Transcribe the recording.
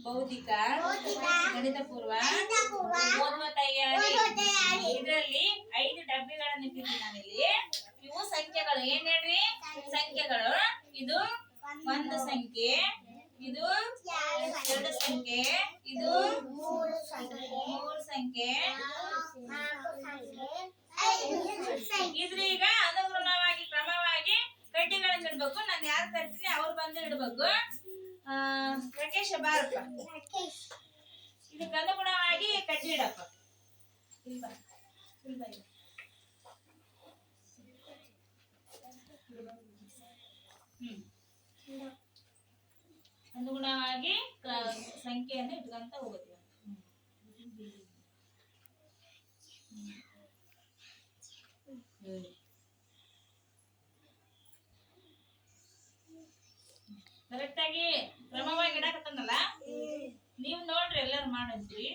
ಭೌತಿಕ ಗಣಿತ ಪೂರ್ವ ಓದುವ ತಯಾರಿ. ಇದರಲ್ಲಿ 5 ಡಬ್ಬಿಗಳನ್ನು ಇಟ್ಟಿದ್ದೀನಿ ನಾನಿಲ್ಲಿ. ಇವು ಸಂಖ್ಯೆಗಳು. ಏನ್ ಹೇಳ್ರಿ? ಸಂಖ್ಯೆಗಳು. ಇದು 1 ಸಂಖ್ಯೆ, ಇದು 2 ಸಂಖ್ಯೆ, ಇದು 3 ಸಂಖ್ಯೆ, ಇದ್ರೀಗ ಅನುಗುಣವಾಗಿ ಕ್ರಮವಾಗಿ ಕಡ್ಡಿಗಳನ್ನು ಇಡ್ಬೇಕು. ನಾನು ಯಾರು ತರ್ತೀನಿ ಅವ್ರು ಬಂದು ಇಡ್ಬೇಕು. ರಾಕೇಶ ಬಾರಪ್ಪ, ಇದಕ್ಕೆ ಅನುಗುಣವಾಗಿ ಕಡ್ಡಿ ಇಡಪ್ಪ. ಅನುಗುಣವಾಗಿ ಸಂಖ್ಯೆಯನ್ನು ಇಟ್ಕೊಂತ ಹೋಗೋದು. ಕರೆಕ್ಟ್ ಆಗಿ ಕ್ರಮವಾಗಿ ಇಡಕತ್ತನಲ್ಲ, ನೀವು ನೋಡ್ರಿ ಎಲ್ಲರೂ ಮಾಡಿದ್ರಿ.